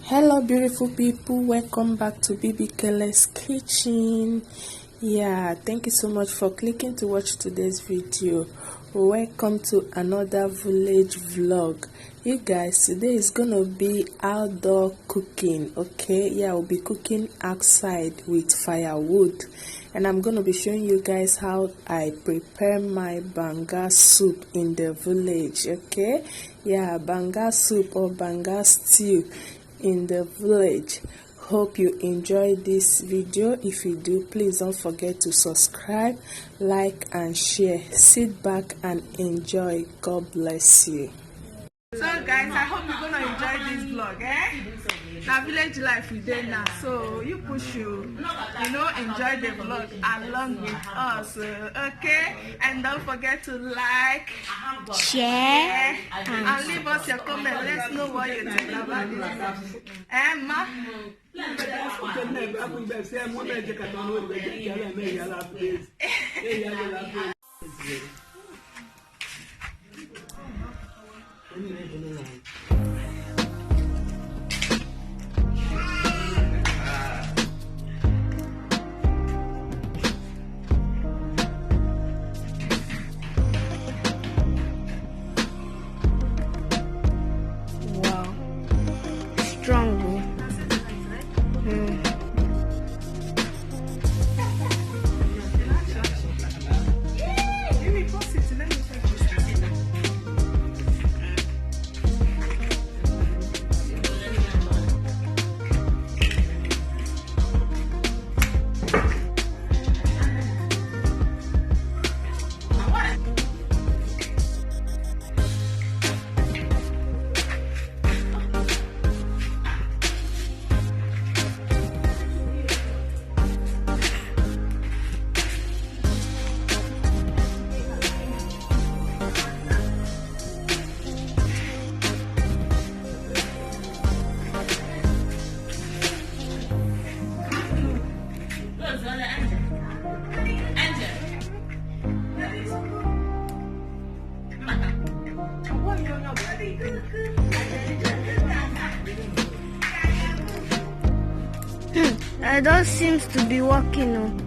Hello beautiful people, welcome back to Bbkelez Kitchen. Thank you so much for clicking to watch today's video. Welcome to another village vlog. You guys, today is gonna be outdoor cooking. Okay, I'll be cooking outside with firewood, and I'm gonna be showing you guys how I prepare my banga soup in the village. Okay, banga soup or banga stew in the village. Hope you enjoy this video. If you do, please don't forget to subscribe, like and share. Sit back and enjoy. God bless you. So guys, I hope you're gonna enjoy this vlog, Now village life we did now, so you push enjoy the vlog along with us, okay? And don't forget to like, share, and leave us your comment. Let's know what you think about this. Emma. Wow, strong. It all seems to be working on.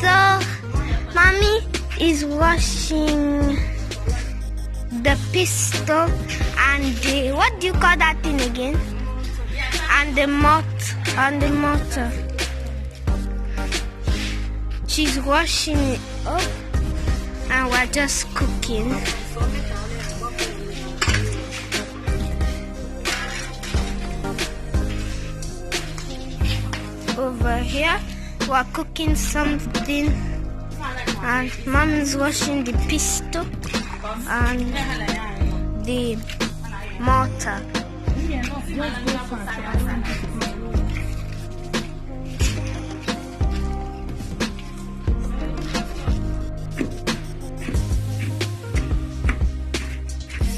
So, mommy is washing the pistol and the, what do you call that thing again? And the mortar. She's washing it up and we're just cooking. Over here we're cooking something, and mom is washing the pistol and the mortar.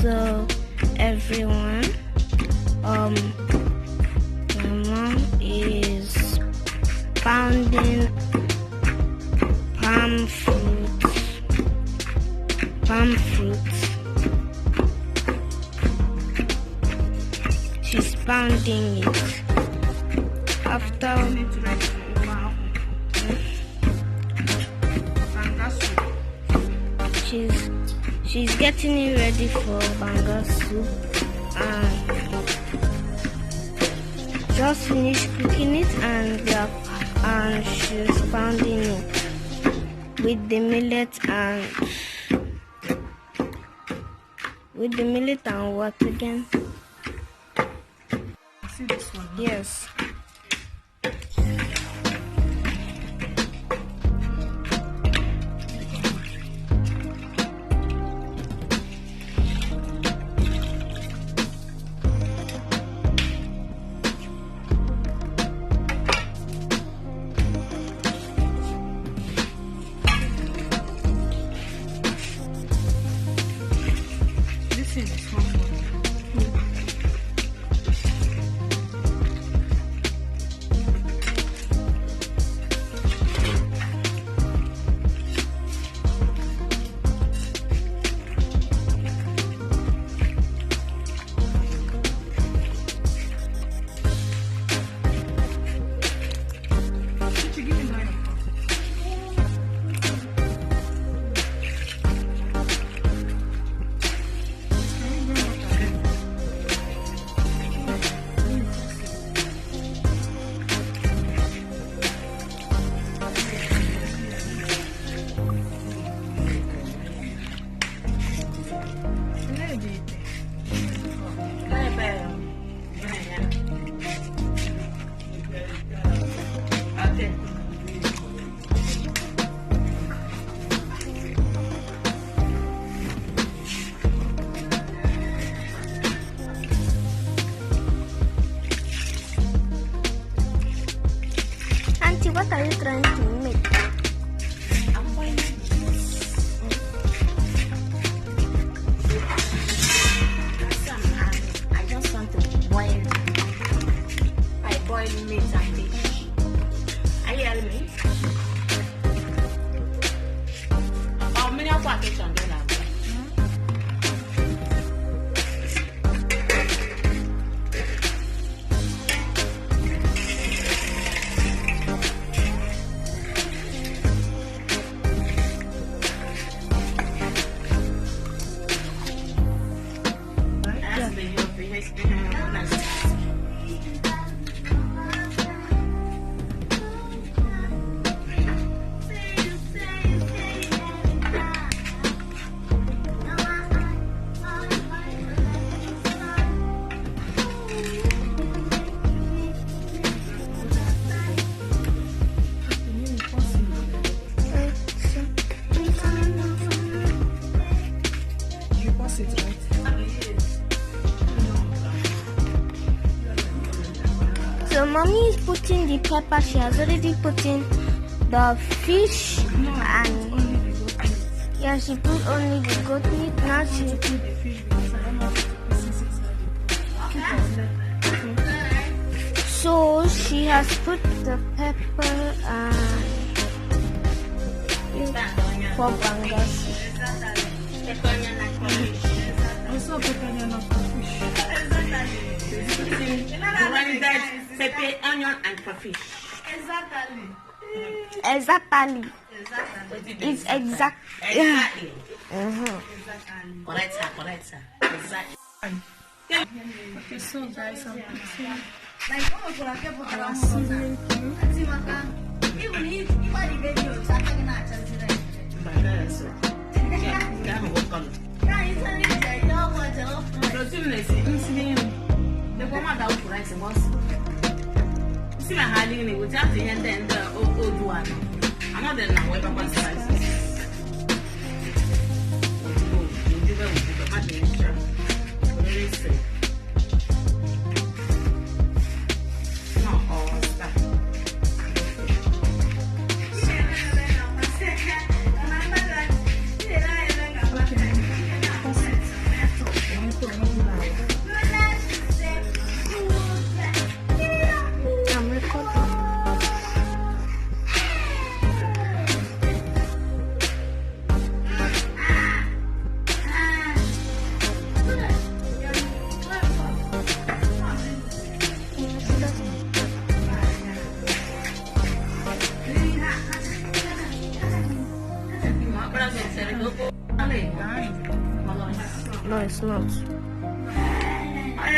So everyone, my mom is pounding palm fruits. She's pounding it. After she's getting it ready for banga soup, and just finished cooking it, and she's pounding it with the millet and what again? See this one? Yes. This What are you trying to make? I'm boiling. I just want to boil. I boil meat and fish. Are you hearing me? How many of our kitchen do you have? So mommy is putting the pepper. She has already put in the fish and yeah, she put only the goat meat. Now she so she has put the pepper and for Banga Stew. Also pepper and fish. Pepper, onion, and fish. Exactly. It's exact. Exactly. Mm-hmm. Correct, sir. Exactly. Okay, so guys, I'm putting Our seasoning cube. See my hiding it without the end and the old one. I'm not there now. Where my spices. No, it's not. I